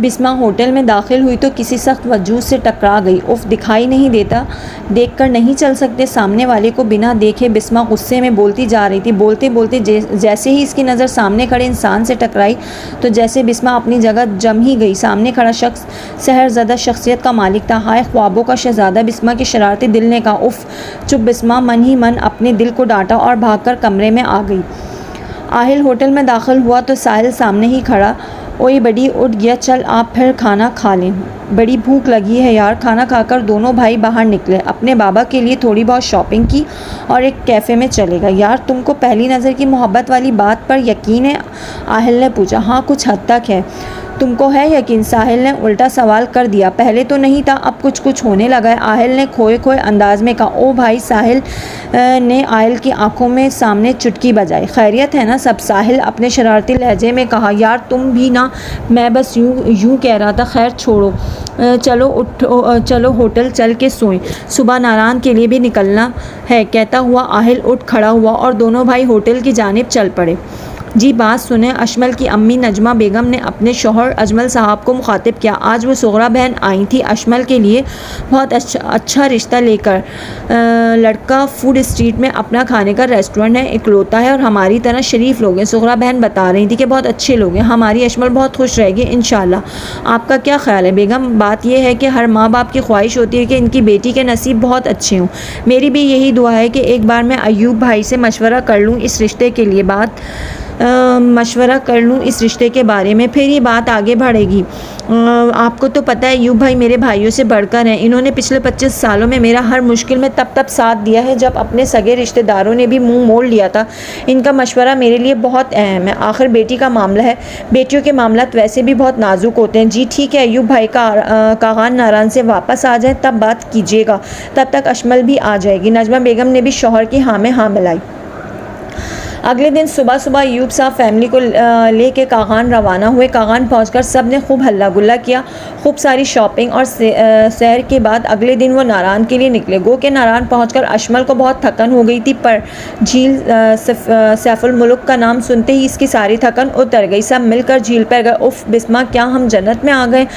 Bisma hotel में दाखिल हुई तो किसी सख्त वजूद से टकरा गई। उफ, दिखाई नहीं देता, देखकर नहीं चल सकते। सामने वाले को बिना देखे बिस्मा गुस्से में बोलती जा रही थी। बोलते बोलते जैसे ही इसकी नज़र सामने खड़े इंसान से टकराई तो जैसे बिस्मा अपनी जगह जम ही गई। सामने खड़ा शख्स सहरज़दा शख्सियत का मालिक था। हाय ख्वाबों का शहज़ादा। बिस्मा के शरारती दिल ने कहा उफ। चुप। बिस्मा मन ही मन अपने दिल को डांटा और भागकर कमरे में आ गई। आहिल होटल में दाखिल हुआ तो साहिल सामने ही खड़ा। ओए बड़ी, उठ गया, चल आप फिर खाना खा लें, बड़ी भूख लगी है यार। खाना खाकर दोनों भाई बाहर निकले। अपने बाबा के लिए थोड़ी बहुत शॉपिंग की और एक कैफ़े में चले गए। यार तुमको पहली नज़र की मोहब्बत वाली बात पर यकीन है? आहिल ने पूछा। हाँ, कुछ हद तक है। तुमको है यकीन? साहिल ने उल्टा सवाल कर दिया। पहले तो नहीं था, अब कुछ कुछ होने लगा है। आहिल ने खोए खोए अंदाज में कहा। ओ भाई। साहिल ने आहिल की आंखों में सामने चुटकी बजाई। खैरियत है ना सब? साहिल अपने शरारती लहजे में कहा। यार तुम भी ना, मैं बस यूँ कह रहा था। खैर छोड़ो, चलो उठो, चलो होटल चल के सोएं, सुबह नारायण के लिए भी निकलना है। कहता हुआ आहिल उठ खड़ा हुआ और दोनों भाई होटल की जानिब चल पड़े। जी बात सुने। अशमल की अम्मी नजमा बेगम ने अपने शौहर अजमल साहब को मुखातिब किया। आज वो सुगरा बहन आई थी अशमल के लिए बहुत अच्छा रिश्ता लेकर। लड़का फूड स्ट्रीट में अपना खाने का रेस्टोरेंट है, इकलौता है और हमारी तरह शरीफ लोग हैं। सुगरा बहन बता रही थी कि बहुत अच्छे लोग हैं। हमारी अशमल बहुत खुश रहेगी इंशाल्लाह। आपका क्या ख्याल है बेगम? बात यह है कि हर माँ बाप की ख्वाहिश होती है कि इनकी बेटी के नसीब बहुत अच्छे हों। मेरी भी यही दुआ है कि एक बार मैं अयूब भाई से मशवरा कर लूँ इस रिश्ते के लिए, मशवरा कर लूँ इस रिश्ते के बारे में, फिर ये बात आगे बढ़ेगी। आपको तो पता है अयूब भाई मेरे भाइयों से बढ़कर हैं। इन्होंने पिछले 25 सालों में मेरा हर मुश्किल में तब साथ दिया है जब अपने सगे रिश्तेदारों ने भी मुंह मोड़ लिया था। इनका मशवरा मेरे लिए बहुत अहम है। आखिर बेटी का मामला है, बेटियों के मामला वैसे भी बहुत नाजुक होते हैं। जी ठीक है, अयूब भाई का कागान नारायण से वापस आ जाए तब बात कीजिएगा, तब तक अशमल भी आ जाएगी। नजमा बेगम ने भी शौहर की हाँ में हाँ मिलाई। अगले दिन सुबह सुबह अयूब साहब फैमिली को लेके कागान रवाना हुए। कागान पहुंचकर सब ने खूब हल्ला गुल्ला किया, खूब सारी शॉपिंग और सैर के बाद अगले दिन वो नारायण के लिए निकले। गो के नारायण पहुंचकर अशमल को बहुत थकन हो गई थी, पर झील सैफुल मुल्क का नाम सुनते ही इसकी सारी थकन उतर गई। सब मिलकर झील पर गए। उफ बिस्मा, क्या हम जन्नत में आ गए?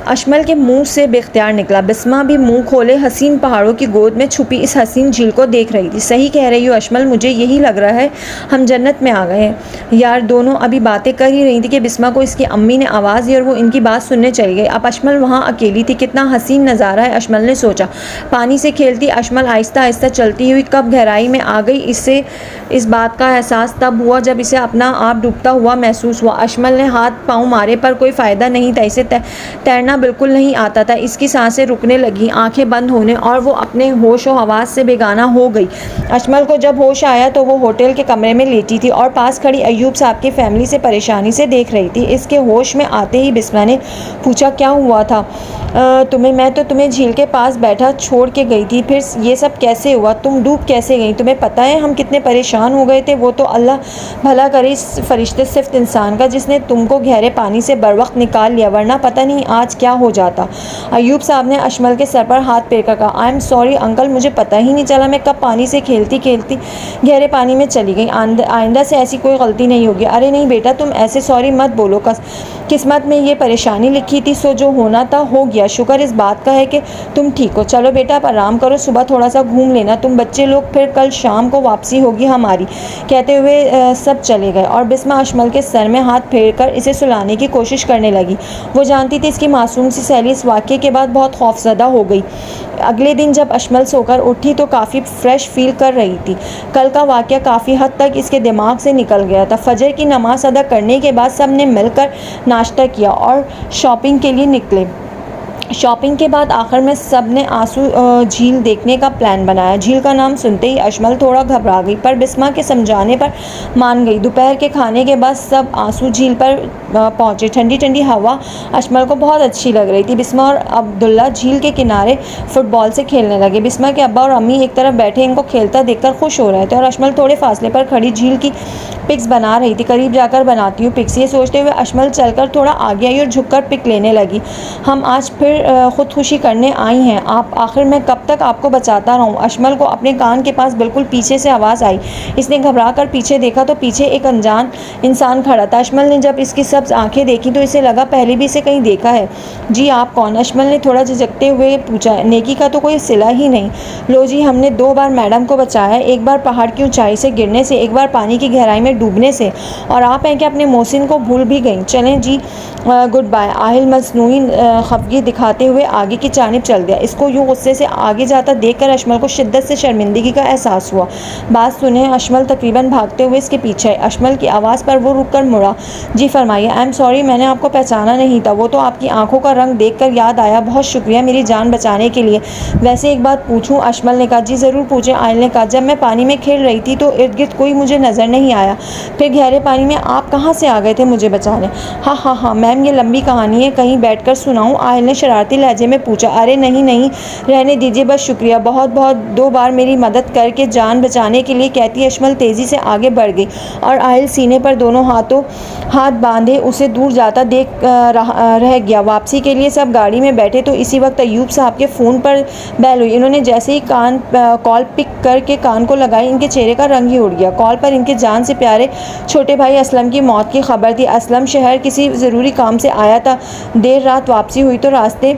अशमल के मुंह से बेख्तियार निकला। बिस्मा भी मुंह खोले हसीन पहाड़ों की गोद में छुपी इस हसीन झील को देख रही थी। सही कह रही हो अशमल, मुझे यही लग रहा है हम जन्नत में आ गए हैं। यार दोनों अभी बातें कर ही रही थी कि बिस्मा को इसकी अम्मी ने आवाज़ दी और वो इनकी बात सुनने चली गई। अब अशमल वहाँ अकेली थी। कितना हसीन नज़ारा है, अशमल ने सोचा। पानी से खेलती अशमल आहिस्ता आहिस्ता चलती हुई कब गहराई में आ गई, इससे इस बात का एहसास तब हुआ जब इसे अपना आप डूबता हुआ महसूस हुआ। अशमल ने हाथ पाँव मारे पर कोई फ़ायदा नहीं था। इसे तैरना बिल्कुल नहीं आता था। इसकी सांसें रुकने लगी, आंखें बंद होने और वो अपने होश और हवास से बेगाना हो गई। अशमल को जब होश आया तो वो होटल के कमरे में लेटी थी और पास खड़ी अयूब साहब की फैमिली से परेशानी से देख रही थी। इसके होश में आते ही बिस्मा ने पूछा, क्या हुआ था तुम्हें? मैं तो तुम्हें झील के पास बैठा छोड़ के गई थी, फिर ये सब कैसे हुआ? तुम डूब कैसे गई? तुम्हें पता है हम कितने परेशान हो गए थे? वो तो अल्लाह भला करे इस फरिश्ते सिफ्त इंसान का जिसने तुमको गहरे पानी से बर वक्त निकाल लिया, वरना पता नहीं आज क्या हो जाता। अयूब साहब ने अशमल के सर पर हाथ फेर कर कहा, आई एम सॉरी अंकल, मुझे पता ही नहीं चला, मैं कब पानी से खेलती खेलती गहरे पानी में चली गई। आइंदा से ऐसी कोई गलती नहीं होगी। अरे नहीं बेटा, तुम ऐसे सॉरी मत बोलो, किस्मत में ये परेशानी लिखी थी, सो जो होना था हो गया। शुक्र इस बात का है कि तुम ठीक हो। चलो बेटा अब आराम करो, सुबह थोड़ा सा घूम लेना तुम बच्चे लोग, फिर कल शाम को वापसी होगी हमारी। कहते हुए सब चले गए और बिस्मा अशमल के सर में हाथ फेरकर इसे सुलाने की कोशिश करने लगी। वो जानती थी इसकी मासूम सी सहेली इस वाक़ये के बाद बहुत खौफजदा हो गई। अगले दिन जब अशमल सोकर उठी तो काफ़ी फ्रेश फील कर रही थी। कल का वाक़या काफ़ी हद तक इसके दिमाग से निकल गया था। फजर की नमाज अदा करने के बाद सब ने मिलकर नाश्ता किया और शॉपिंग के लिए निकले। शॉपिंग के बाद आखिर में सब ने आंसू झील देखने का प्लान बनाया। झील का नाम सुनते ही अशमल थोड़ा घबरा गई, पर बिस्मा के समझाने पर मान गई। दोपहर के खाने के बाद सब आंसू झील पर पहुंचे। ठंडी ठंडी हवा अशमल को बहुत अच्छी लग रही थी। बिस्मा और अब्दुल्ला झील के किनारे फुटबॉल से खेलने लगे। बिस्मा के अब्बा और अम्मी एक तरफ बैठे इनको खेलता देखकर खुश हो रहे थे और अशमल थोड़े फासले पर खड़ी झील की पिक्स बना रही थी। करीब जाकर बनाती हूँ पिक्स, ये सोचते हुए अशमल चलकर थोड़ा आगे आई और झुककर पिक लेने लगी। हम आज फिर फिर ख़ुदकुशी करने आई हैं आप? आखिर मैं कब तक आपको बचाता रहूं? अशमल को अपने कान के पास बिल्कुल पीछे से आवाज़ आई। इसने घबरा कर पीछे देखा तो पीछे एक अनजान इंसान खड़ा था। अशमल ने जब इसकी सब्ज़ आंखें देखी तो इसे लगा पहले भी इसे कहीं देखा है। जी आप कौन? अशमल ने थोड़ा झिझकते हुए पूछा। नेकी का तो कोई सिला ही नहीं। लो जी, हमने 2 बार मैडम को बचाया, एक बार पहाड़ की ऊंचाई से गिरने से, एक बार पानी की गहराई में डूबने से, और आप हैं कि अपने मोहसिन को भूल भी गई। चलें जी, गुड बाय। आहिल मसनूई खफगी दिखाते हुए आगे की जानिब चल दिया। इसको यूँ गुस्से से आगे जाता देखकर अशमल को शिद्दत से शर्मिंदगी का एहसास हुआ। बात सुने, अशमल तकरीबन भागते हुए इसके पीछे है। अशमल की आवाज़ पर वो रुक कर मुड़ा। जी फरमाइए। आई एम सॉरी, मैंने आपको पहचाना नहीं था। वो तो आपकी आंखों का रंग देखकर याद आया। बहुत शुक्रिया मेरी जान बचाने के लिए। वैसे एक बात पूछूं? अशमल ने कहा। जी ज़रूर पूछें। आहिल ने कहा। जब मैं पानी में खेल रही थी तो इर्द गिर्द कोई मुझे नज़र नहीं आया, फिर गहरे पानी में आप कहाँ से आ गए थे मुझे बचाने? हाँ हाँ हाँ मैम, ये लंबी कहानी है, कहीं बैठकर सुनाऊं? आहिल ने शरारती लहजे में पूछा। अरे नहीं नहीं, रहने दीजिए, बस शुक्रिया, बहुत बहुत। 2 बार मेरी मदद करके जान बचाने के लिए कहती अशमल तेज़ी से आगे बढ़ गई और आहिल सीने पर दोनों हाथ बांधे उसे दूर जाता देख रह गया। वापसी के लिए सब गाड़ी में बैठे तो इसी वक्त अयूब साहब के फ़ोन पर बैल हुई। इन्होंने जैसे ही कॉल पिक करके कान को लगाई, इनके चेहरे का रंग ही उड़ गया। कॉल पर इनके जान से प्यारे छोटे भाई असलम की मौत की खबर थी। असलम शहर किसी ज़रूरी काम से आया था। देर रात वापसी हुई तो रास्ते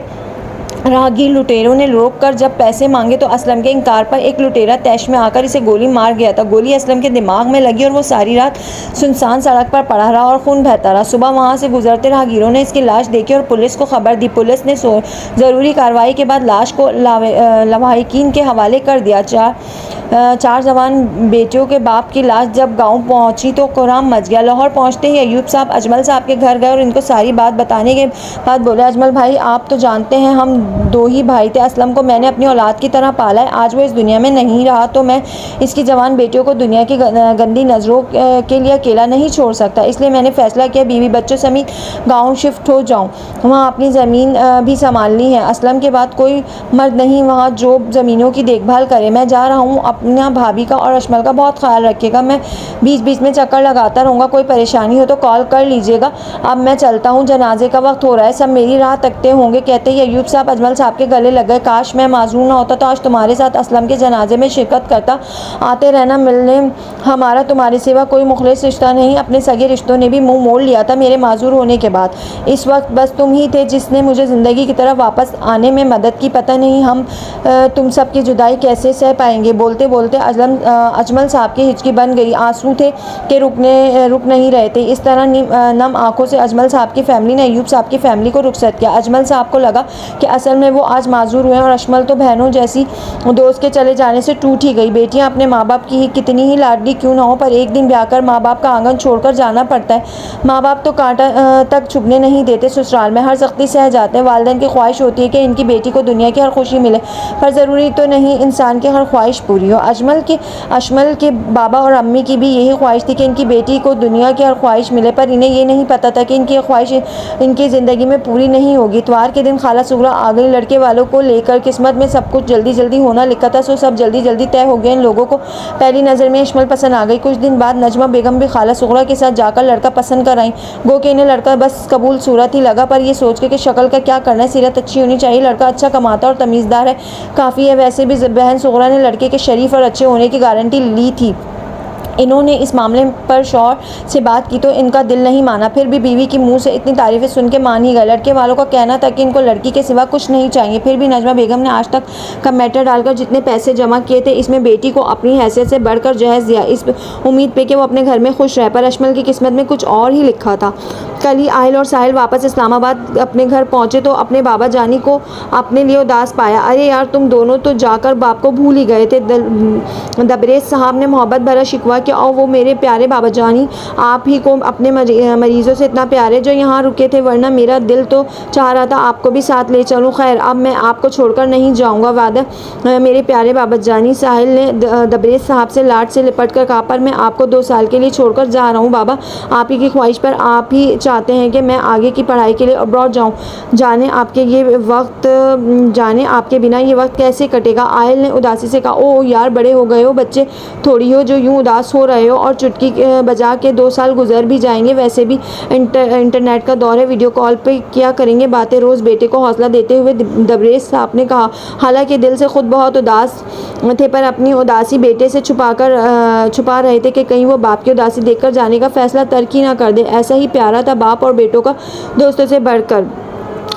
राहगीर लुटेरों ने रोक कर जब पैसे मांगे तो असलम के इनकार पर एक लुटेरा तैश में आकर इसे गोली मार गया था। गोली असलम के दिमाग में लगी और वो सारी रात सुनसान सड़क पर पड़ा रहा और खून बहता रहा। सुबह वहाँ से गुजरते राहगीरों ने इसकी लाश देखी और पुलिस को खबर दी। पुलिस ने ज़रूरी कार्रवाई के बाद लाश को लवाहिकीन के हवाले कर दिया। चार जवान बेटियों के बाप की लाश जब गांव पहुंची तो कोहराम मच गया। लाहौर पहुंचते ही अयूब साहब अजमल साहब के घर गए और इनको सारी बात बताने के बाद बोले, अजमल भाई आप तो जानते हैं हम 2 ही भाई थे। असलम को मैंने अपनी औलाद की तरह पाला है। आज वो इस दुनिया में नहीं रहा तो मैं इसकी जवान बेटियों को दुनिया की गंदी नज़रों के लिए अकेला नहीं छोड़ सकता। इसलिए मैंने फ़ैसला किया बीवी बच्चों समेत गाँव शिफ्ट हो जाऊँ, वहाँ अपनी ज़मीन भी संभालनी है। असलम के बाद कोई मर्द नहीं वहाँ जो ज़मीनों की देखभाल करे। मैं जा रहा हूँ, अपना भाभी का और अशमल का बहुत ख्याल रखिएगा। मैं बीच बीच में चक्कर लगाता रहूँगा, कोई परेशानी हो तो कॉल कर लीजिएगा। अब मैं चलता हूँ, जनाजे का वक्त हो रहा है, सब मेरी राह तकते होंगे। कहते ही अयूब साहब अजमल साहब के गले लग गए। काश मैं माजूर ना होता तो आज तुम्हारे साथ असलम के जनाजे में शिरकत करता। आते रहना मिलने, हमारा तुम्हारे सिवा कोई मुखलिस रिश्ता नहीं। अपने सगे रिश्तों ने भी मुँह मोड़ लिया था मेरे माजूर होने के बाद। इस वक्त बस तुम ही थे जिसने मुझे ज़िंदगी की तरफ वापस आने में मदद की। पता नहीं हम तुम सब की जुदाई कैसे सह पाएंगे। बोलते बोलते अजमल साहब की हिचकी बन गई। आंसू थे कि रुक नहीं रहे थे। इस तरह नम आंखों से अजमल साहब की फैमिली ने अयूब साहब की फैमिली को रुखसत किया। अजमल साहब को लगा कि असल में वो आज माजूर हुए और अशमल तो बहनों जैसी दोस्त के चले जाने से टूट ही गई। बेटियां अपने माँ बाप की कितनी ही लाडली क्यों ना हो, पर एक दिन ब्याह कर माँ बाप का आंगन छोड़कर जाना पड़ता है। माँ बाप तो कांटा तक चुभने नहीं देते, ससुराल में हर सख्ती सह जाते हैं। वालिदैन की ख्वाहिश होती है कि इनकी बेटी को दुनिया की हर खुशी मिले, पर ज़रूरी तो नहीं इंसान की हर ख्वाहिश पूरी हो। अशमल के बाबा और अम्मी की भी यही ख्वाहिश थी कि इनकी बेटी को दुनिया की हर ख्वाहिश मिले, पर इन्हें ये नहीं पता था कि इनकी ख्वाहिश इनकी ज़िंदगी में पूरी नहीं होगी। इतवार के दिन खाला सुगरा आ गई। लड़के वालों को लेकर किस्मत में सब कुछ जल्दी जल्दी होना लिखा था, सो सब जल्दी जल्दी तय हो गए। इन लोगों को पहली नज़र में अशमल पसंद आ गई। कुछ दिन बाद नजमा बेगम भी खाला सुगरा के साथ जाकर लड़का पसंद कर आई। गो कि इन्हें लड़का बस कबूल सूरत ही लगा, पर ये सोच के कि शक्ल का क्या करना है, सीरत अच्छी होनी चाहिए, लड़का अच्छा कमाता और तमीज़दार है, काफ़ी है। वैसे भी बहन सुगरा ने लड़के के शरीफ और अच्छे होने की गारंटी ली थी। इन्होंने इस मामले पर शौहर से बात की तो इनका दिल नहीं माना, फिर भी बीवी की मुंह से इतनी तारीफ़ें सुन के मान ही गए। लड़के वालों का कहना था कि इनको लड़की के सिवा कुछ नहीं चाहिए। फिर भी नजमा बेगम ने आज तक का मैटर डालकर जितने पैसे जमा किए थे, इसमें बेटी को अपनी हैसियत से बढ़कर जहेज दिया, इस उम्मीद पे कि वो अपने घर में खुश रहे। पर अशमल की किस्मत में कुछ और ही लिखा था। कल ही आहिल और साहिल वापस इस्लामाबाद अपने घर पहुँचे तो अपने बाबा जानी को अपने लिए उदास पाया। अरे यार, तुम दोनों तो जाकर बाप को भूल ही गए थे। दबरेज साहब ने मोहब्बत भरा शिकवा किया, और वो मेरे प्यारे बाबा जानी, आप ही को अपने मरीज़ों से इतना प्यारे जो यहाँ रुके थे, वरना मेरा दिल तो चाह रहा था आपको भी साथ ले चलूँ। खैर, अब मैं आपको छोड़कर नहीं जाऊँगा, वादा मेरे प्यारे बाबा जानी। साहिल ने दबरेज साहब से लाड से लिपट कर कहा, पर मैं आपको 2 साल के लिए छोड़कर जा रहा हूँ बाबा, आप ही की ख्वाहिश पर। आप ही चाहते हैं कि मैं आगे की पढ़ाई के लिए अब्रॉड जाऊँ। जाने आपके बिना ये वक्त कैसे कटेगा। आहिल ने उदासी से कहा, ओह यार, बड़े हो गए हो, बच्चे थोड़ी हो जो यूँ उदास हो रहे हो और चुटकी बजा के 2 साल गुजर भी जाएंगे, वैसे भी इंटरनेट का दौर है, वीडियो कॉल पे क्या करेंगे बातें। रोज़ बेटे को हौसला देते हुए दबरेज साहब ने कहा। हालांकि दिल से खुद बहुत उदास थे, पर अपनी उदासी बेटे से छुपा रहे थे कि कहीं वो बाप की उदासी देखकर जाने का फैसला तर्क ही ना कर दे। ऐसा ही प्यारा था बाप और बेटों का दोस्तों से बढ़कर।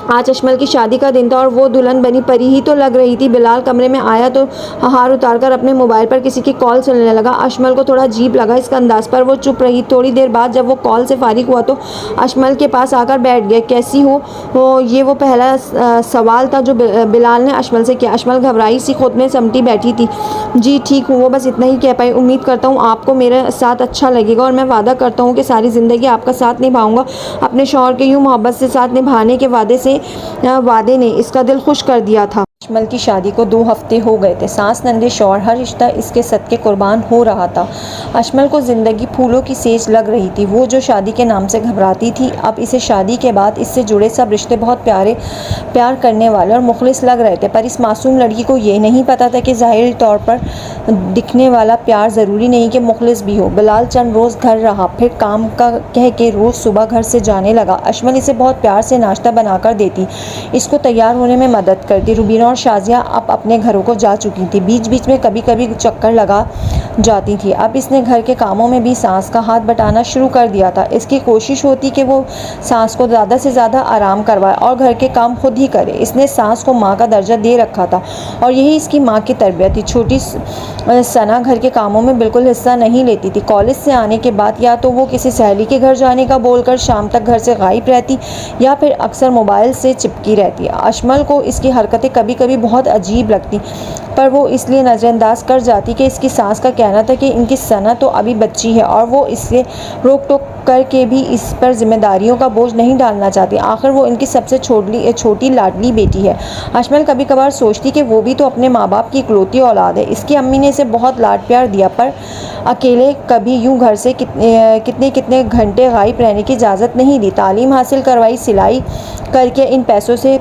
आज अशमल की शादी का दिन था और वो दुल्हन बनी परी ही तो लग रही थी। बिलाल कमरे में आया तो हार उतारकर अपने मोबाइल पर किसी की कॉल सुनने लगा। अशमल को थोड़ा अजीब लगा इसका अंदाज, पर वो चुप रही। थोड़ी देर बाद जब वो कॉल से फारिग हुआ तो अशमल के पास आकर बैठ गया। कैसी हो? ये वो पहला सवाल था जो बिलाल ने अशमल से किया। अशमल घबराई सी खुद में समटी बैठी थी। जी ठीक हूँ, वो बस इतना ही कह पाई। उम्मीद करता हूँ आपको मेरे साथ अच्छा लगेगा और मैं वादा करता हूँ कि सारी ज़िंदगी आपका साथ निभाऊंगा। अपने शौहर के यूँ मोहब्बत से साथ निभाने के वादे ने इसका दिल खुश कर दिया था। अशमल की शादी को 2 हफ्ते हो गए थे। सास नंदे शौहर हर रिश्ता इसके सदके कुर्बान हो रहा था। अशमल को ज़िंदगी फूलों की सेज लग रही थी। वो जो शादी के नाम से घबराती थी, अब इसे शादी के बाद इससे जुड़े सब रिश्ते बहुत प्यार करने वाले और मुखलिस लग रहे थे। पर इस मासूम लड़की को ये नहीं पता था कि ज़ाहिरी तौर पर दिखने वाला प्यार ज़रूरी नहीं कि मुखलिस भी हो। बिलाल चंद रोज़ घर रहा, फिर काम का कह के रोज़ सुबह घर से जाने लगा। अशमल इसे बहुत प्यार से नाश्ता बनाकर देती, इसको तैयार होने में मदद करती। रुबीना और शाजिया अब अपने घरों को जा चुकी थी। बीच बीच में कभी कभी चक्कर लगा जाती थी। अब इसने घर के कामों में भी सास का हाथ बटाना शुरू कर दिया था। इसकी कोशिश होती कि वो सास को ज़्यादा से ज़्यादा आराम करवाए और घर के काम खुद ही करे। इसने सास को माँ का दर्जा दे रखा था और यही इसकी माँ की तरबियत थी। छोटी सना घर के कामों में बिल्कुल हिस्सा नहीं लेती थी। कॉलेज से आने के बाद या तो वो किसी सहेली के घर जाने का बोलकर शाम तक घर से गायब रहती या फिर अक्सर मोबाइल से चिपकी रहती। अशमल को इसकी हरकतें कभी कभी बहुत अजीब लगती, पर वो इसलिए नज़रअंदाज कर जाती कि इसकी सास का कहना था कि इनकी सना तो अभी बच्ची है और वो इससे रोक टोक करके भी इस पर जिम्मेदारियों का बोझ नहीं डालना चाहती। आखिर वो इनकी सबसे छोटी लाडली बेटी है। अशमल कभी कभार सोचती कि वो भी तो अपने माँ बाप की इकलौती औलाद है। इसकी अम्मी ने इसे बहुत लाड प्यार दिया, पर अकेले कभी यूं घर से कितने घंटे गायब रहने की इजाज़त नहीं दी। तालीम हासिल करवाई, सिलाई करके इन पैसों से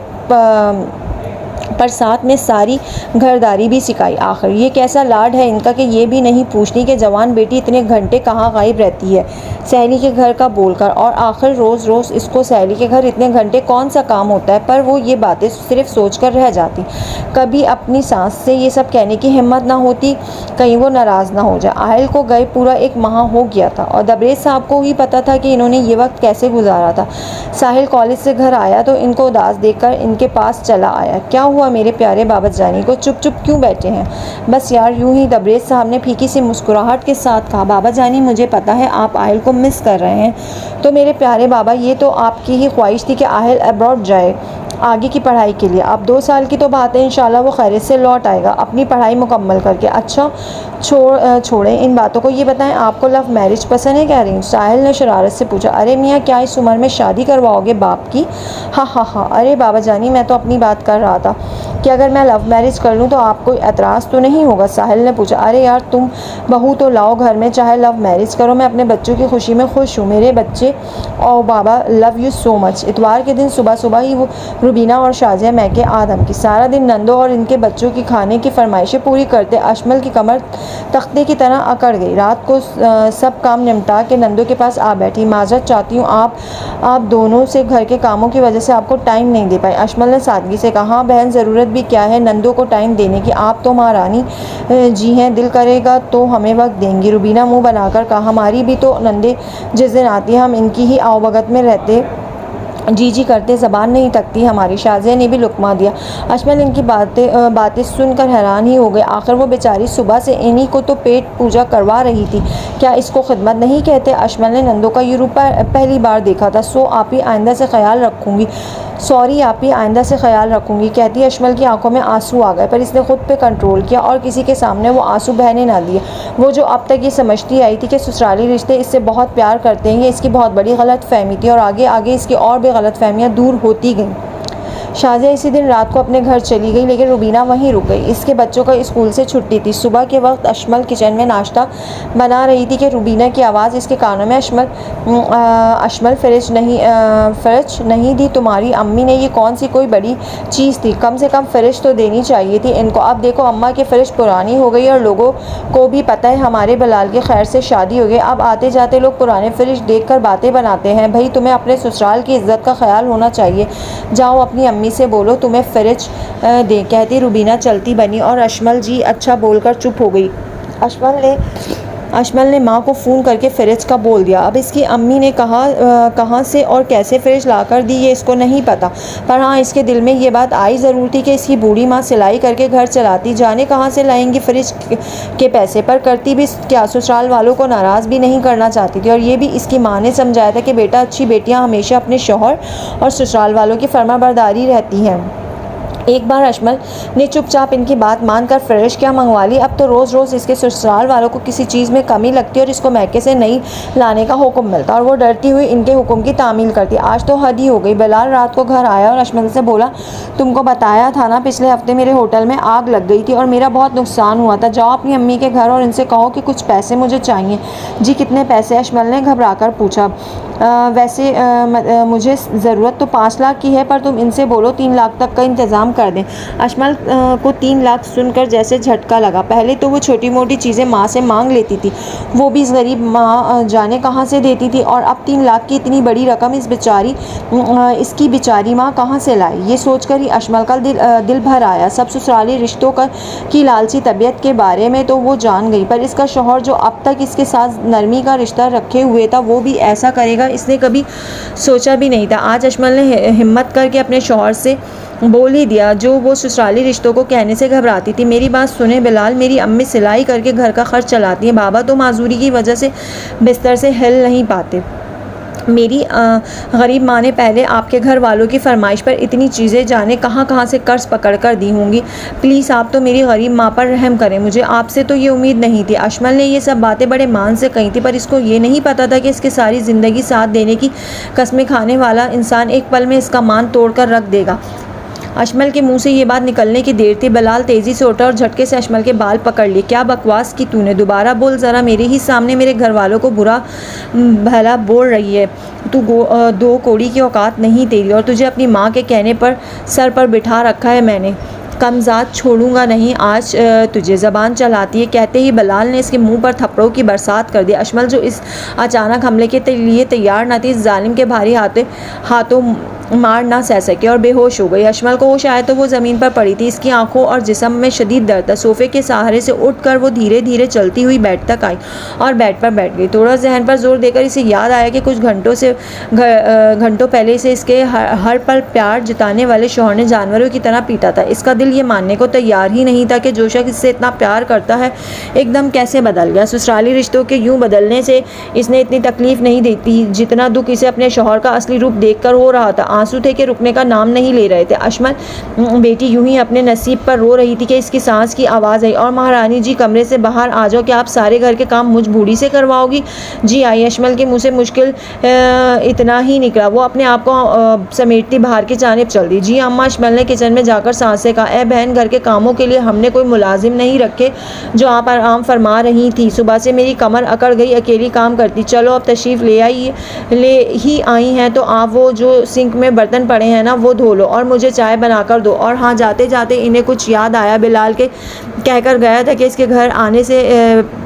पर साथ में सारी घरदारी भी सिखाई। आखिर ये कैसा लाड है इनका कि ये भी नहीं पूछती कि जवान बेटी इतने घंटे कहाँ गायब रहती है सहेली के घर का बोलकर। और आखिर रोज़ रोज़ इसको सहेली के घर इतने घंटे कौन सा काम होता है, पर वो ये बातें सिर्फ सोचकर रह जाती। कभी अपनी सास से ये सब कहने की हिम्मत ना होती, कहीं वो नाराज़ ना हो जाए। आहिल को गए पूरा 1 माह हो गया था और दबरेज साहब को ही पता था कि इन्होंने ये वक्त कैसे गुजारा था। साहिल कॉलेज से घर आया तो इनको उदास देखकर इनके पास चला आया। क्या हुआ मेरे प्यारे बाबा जानी को चुप चुप क्यों बैठे हैं? बस यार यूं ही, दबरेज साहब ने फीकी सी मुस्कुराहट के साथ कहा। बाबा जानी मुझे पता है आप आहिल को मिस कर रहे हैं, तो मेरे प्यारे बाबा ये तो आपकी ही ख्वाहिश थी कि आहिल अब्रॉड जाए आगे की पढ़ाई के लिए। अब 2 साल की तो बात है, इंशाल्लाह वो खैरियत से लौट आएगा अपनी पढ़ाई मुकम्मल करके। अच्छा छोड़ें इन बातों को, ये बताएं आपको लव मैरिज पसंद है क्या अरेंज? साहिल ने शरारत से पूछा। अरे मियाँ क्या इस उम्र में शादी करवाओगे बाप की? हाँ, अरे बाबा जानी मैं तो अपनी बात कर रहा था कि अगर मैं लव मैरिज कर लूँ तो आप कोई एतराज़ तो नहीं होगा? साहिल ने पूछा। अरे यार तुम बहू तो लाओ घर में, चाहे लव मैरिज करो, मैं अपने बच्चों की खुशी में खुश हूँ। मेरे बच्चे और बाबा लव यू सो मच। इतवार के दिन सुबह सुबह ही वो रुबीना और शाजिया मैके आदम की सारा दिन नंदो और इनके बच्चों की खाने की फरमाइशें पूरी करते अशमल की कमर तख्ते की तरह अकड़ गई। रात को सब काम निपटा के नंदो के पास आ बैठी। माजरत चाहती हूँ आप दोनों से, घर के कामों की वजह से आपको टाइम नहीं दे पाई। अशमल ने सादगी से कहा। हाँ बहन, ज़रूरत भी क्या है नंदो को टाइम देने की, आप तो महारानी जी हैं, दिल करेगा तो हमें वक्त देंगी। रुबीना मुँह बनाकर कहा। हमारी भी तो नंदे जिस दिन आती है हम इनकी ही आवभगत में रहते, जी करते, ज़बान नहीं तकती हमारी। शाजिया ने भी लुकमा दिया। अशमल इनकी बातें सुनकर हैरान ही हो गए। आखिर वो बेचारी सुबह से इन्हीं को तो पेट पूजा करवा रही थी, क्या इसको खिदमत नहीं कहते? अशमल ने नंदो का ये रूप पहली बार देखा था। आप ही आइंदा से ख्याल रखूँगी, सॉरी आप ही आइंदा से ख्याल रखूँगी कहती अशमल की आंखों में आंसू आ गए, पर इसने खुद पे कंट्रोल किया और किसी के सामने वो आंसू बहने ना दिए। वो जो अब तक ये समझती आई थी कि ससुराली रिश्ते इससे बहुत प्यार करते हैं, ये इसकी बहुत बड़ी गलत फहमी थी और आगे आगे इसकी और भी गलत फहमियाँ दूर होती गईं। शाजिया इसी दिन रात को अपने घर चली गई, लेकिन रुबीना वहीं रुक गई। इसके बच्चों का स्कूल से छुट्टी थी। सुबह के वक्त अशमल किचन में नाश्ता बना रही थी कि रुबीना की आवाज़ इसके कानों में, अशमल फ़रिज नहीं दी तुम्हारी अम्मी ने, ये कौन सी कोई बड़ी चीज़ थी, कम से कम फ़रिज तो देनी चाहिए थी इनको। अब देखो अम्मा की फ़रिज पुरानी हो गई और लोगों को भी पता है हमारे बिलाल की खैर से शादी हो गई। अब आते जाते लोग पुराने फ़रिज देख कर बातें बनाते हैं। भाई तुम्हें अपने ससुराल की इज़्ज़त का ख्याल होना चाहिए, जाओ अपनी अम्मी से बोलो तुम्हें फ़रिज दे, कहती रुबीना चलती बनी और अशमल जी अच्छा बोलकर चुप हो गई। अशमल ने माँ को फ़ोन करके फ़रिज का बोल दिया। अब इसकी अम्मी ने कहाँ से और कैसे फ़रिज ला कर दी ये इसको नहीं पता, पर हाँ इसके दिल में ये बात आई ज़रूर थी कि इसकी बूढ़ी माँ सिलाई करके घर चलाती, जाने कहाँ से लाएंगी फ़रिज के पैसे, पर करती भी क्या, ससुराल वालों को नाराज़ भी नहीं करना चाहती थी। और ये भी इसकी माँ ने समझाया था कि बेटा अच्छी बेटियाँ हमेशा अपने शौहर और ससुराल वालों की फरमाबरदारी रहती हैं। एक बार अशमल ने चुपचाप इनकी बात मानकर फ़रिज क्या मंगवा ली। अब तो रोज़ रोज़ इसके ससुराल वालों को किसी चीज़ में कमी लगती और इसको मैके से नहीं लाने का हुक्म मिलता और वो डरती हुई इनके हुक्म की तामील करती। आज तो हद ही हो गई। बिलाल रात को घर आया और अशमल से बोला तुमको बताया था ना पिछले हफ्ते मेरे होटल में आग लग गई थी और मेरा बहुत नुकसान हुआ था, जाओ अपनी अम्मी के घर और इनसे कहो कि कुछ पैसे मुझे चाहिए। जी कितने पैसे, अशमल ने घबरा कर पूछा। वैसे मुझे ज़रूरत तो 5 लाख की है, पर तुम इनसे बोलो 3 लाख तक का इंतज़ाम कर दें। अशमल को 3 लाख सुनकर जैसे झटका लगा। पहले तो वो छोटी मोटी चीज़ें माँ से मांग लेती थी, वो भी गरीब माँ जाने कहाँ से देती थी, और अब 3 लाख की इतनी बड़ी रकम इसकी बेचारी माँ कहाँ से लाई। ये सोचकर ही अशमल का दिल भर आया। सब ससुराली रिश्तों की लालची तबीयत के बारे में तो वो जान गई, पर इसका शौहर जो अब तक इसके साथ नरमी का रिश्ता रखे हुए था वो भी ऐसा करेगा इसने कभी सोचा भी नहीं था। आज अशमल ने हिम्मत करके अपने शौहर से बोल ही दिया जो वो ससुराली रिश्तों को कहने से घबराती थी। मेरी बात सुने बिलाल, मेरी अम्मी सिलाई करके घर का खर्च चलाती हैं, बाबा तो माजूरी की वजह से बिस्तर से हिल नहीं पाते। मेरी गरीब माँ ने पहले आपके घर वालों की फरमाइश पर इतनी चीज़ें जाने कहाँ से कर्ज पकड़ कर दी होंगी। प्लीज़ आप तो मेरी गरीब माँ पर रहम करें, मुझे आपसे तो ये उम्मीद नहीं थी। अशमल ने ये सब बातें बड़े मान से कही थी, पर इसको ये नहीं पता था कि इसके सारी ज़िंदगी साथ देने की कस्में खाने वाला इंसान एक पल में इसका मान तोड़ कर रख देगा। अशमल के मुंह से ये बात निकलने की देर थी। बिलाल तेज़ी से उठा और झटके से अशमल के बाल पकड़ लिए। क्या बकवास की तूने, दोबारा बोल ज़रा, मेरे ही सामने मेरे घर वालों को बुरा भला बोल रही है। तू दो कौड़ी की औकात नहीं तेरी, और तुझे अपनी माँ के कहने पर सर पर बिठा रखा है मैंने। कमज़ाद छोड़ूंगा नहीं आज तुझे, ज़बान चलाती है। कहते ही बिलाल ने इसके मुंह पर थप्पड़ों की बरसात कर दी। अशमल जो इस अचानक हमले के लिए तैयार न थी, इस जालिम के भारी हाथों मार ना सह सके और बेहोश हो गई। अशमल को होश आया तो वो ज़मीन पर पड़ी थी। इसकी आंखों और जिस्म में शदीद दर्द था। सोफ़े के सहारे से उठकर वो धीरे धीरे चलती हुई बेड तक आई और बेड पर बैठ गई। थोड़ा जहन पर जोर देकर इसे याद आया कि कुछ घंटों पहले इसे इसके हर पल प्यार जताने वाले शौहर ने जानवरों की तरह पीटा था। इसका दिल ये मानने को तैयार ही नहीं था कि जो शख्स इससे इतना प्यार करता है एकदम कैसे बदल गया। ससुराली रिश्तों के यूँ बदलने से इसने इतनी तकलीफ़ नहीं देती जितना दुख इसे अपने शौहर का असली रूप देखकर हो रहा था। आंसू थे कि रुकने का नाम नहीं ले रहे थे। अशमल बेटी यूं ही अपने नसीब पर रो रही थी कि इसकी सांस की आवाज़ आई, और महारानी जी कमरे से बाहर आ जाओ कि आप सारे घर के काम मुझ बूढ़ी से करवाओगी। जी आई। अशमल के मुंह से मुश्किल इतना ही निकला। वो अपने आप को समेटती बाहर की जानिब चल दी। जी अम्मा। अशमल ने किचन में जाकर सांस से कहा, ए बहन, घर के कामों के लिए हमने कोई मुलाजिम नहीं रखे जो आप आराम फरमा रही थी। सुबह से मेरी कमर अकड़ गई, अकेली काम करती। चलो अब तशरीफ़ ले ही आई हैं तो आप वो जो सिंक में बर्तन पड़े हैं ना वो धो लो और मुझे चाय बनाकर दो। और हाँ, जाते जाते इन्हें कुछ याद आया, बिलाल के कहकर गया था कि इसके घर आने से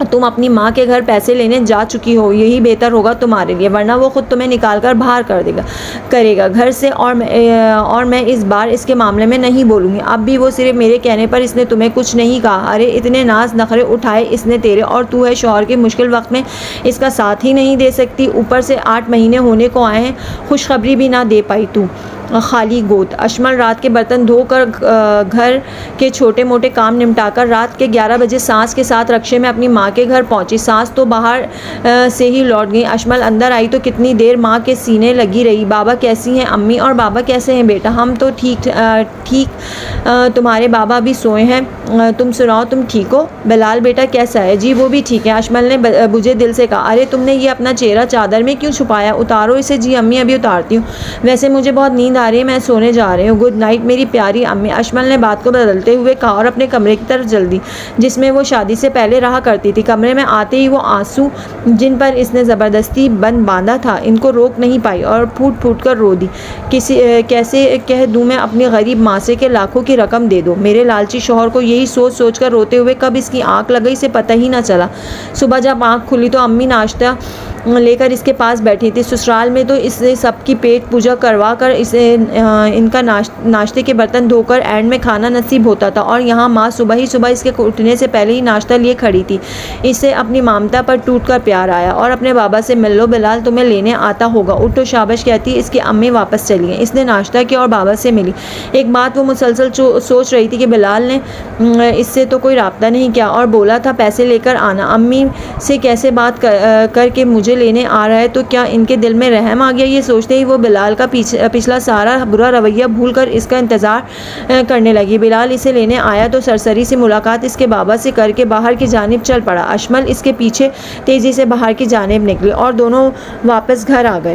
तुम अपनी माँ के घर पैसे लेने जा चुकी हो, यही बेहतर होगा तुम्हारे लिए, वरना वो ख़ुद तुम्हें निकाल कर बाहर करेगा घर से। और मैं इस बार इसके मामले में नहीं बोलूँगी। अब भी वो सिर्फ मेरे कहने पर इसने तुम्हें कुछ नहीं कहा। अरे इतने नाज नखरे उठाए इसने तेरे, और तू है शौहर के मुश्किल वक्त में इसका साथ ही नहीं दे सकती। ऊपर से 8 महीने होने को आए हैं, खुशखबरी भी ना दे पाई तू, खाली गोद। अशमल रात के बर्तन धोकर घर के छोटे मोटे काम निपटाकर रात के 11 बजे सास के साथ रक्शे में अपनी माँ के घर पहुँची। सास तो बाहर से ही लौट गई। अशमल अंदर आई तो कितनी देर माँ के सीने लगी रही। बाबा कैसी हैं अम्मी, और बाबा कैसे हैं बेटा? हम तो ठीक तुम्हारे बाबा भी सोए हैं। तुम सुनाओ, तुम ठीक हो? बिलाल बेटा कैसा है? जी वो भी ठीक है। अशमल ने बुझे दिल से कहा। अरे तुमने ये अपना चेहरा चादर में क्यों छुपाया? उतारो इसे। जी अम्मी अभी उतारती हूँ। वैसे मुझे बहुत नींद आ रही है, मैं सोने जा रही हूँ, गुड नाइट मेरी प्यारी अम्मी। अशमल ने बात को बदलते हुए कहा और अपने कमरे की तरफ चल दी जिसमें वो शादी से पहले रहा करती थी। कमरे में आते ही वो आंसू जिन पर इसने ज़बरदस्ती बंद बांधा था इनको रोक नहीं पाई और फूट फूट कर रो दी। कैसे कह दूँ मैं अपनी गरीब माँ से कि लाखों की रकम दे दो। मेरे लालची शौहर को यही सोच सोच कर रोते हुए कब इसकी आँख लग गई से पता ही ना चला। सुबह जब आँख खुली तो अम्मी नाश्ता लेकर इसके पास बैठी थी। ससुराल में तो इसने सबकी पेट पूजा करवा कर इसे इनका नाश्ते के बर्तन धोकर एंड में खाना नसीब होता था और यहाँ माँ सुबह ही सुबह इसके उठने से पहले ही नाश्ता लिए खड़ी थी। इसे अपनी ममता पर टूट कर प्यार आया और अपने बाबा से मिल लो बिलाल, तुम्हें लेने आता होगा, उठो शाबाश कहती इसकी अम्मी वापस चली गई। इसने नाश्ता किया और बाबा से मिली। एक बात वो मुसलसल सोच रही थी कि बिलाल ने इससे तो कोई रब्ता नहीं किया और बोला था पैसे लेकर आना। अम्मी से कैसे बात करके मुझे लेने आ रहा है तो क्या इनके दिल में रहम आ गया। ये सोचते ही वो बिलाल का पिछला सारा बुरा रवैया भूलकर इसका इंतज़ार करने लगी। बिलाल इसे लेने आया तो सरसरी से मुलाकात इसके बाबा से करके बाहर की जानिब चल पड़ा। अशमल इसके पीछे तेज़ी से बाहर की जानिब निकले और दोनों वापस घर आ गए।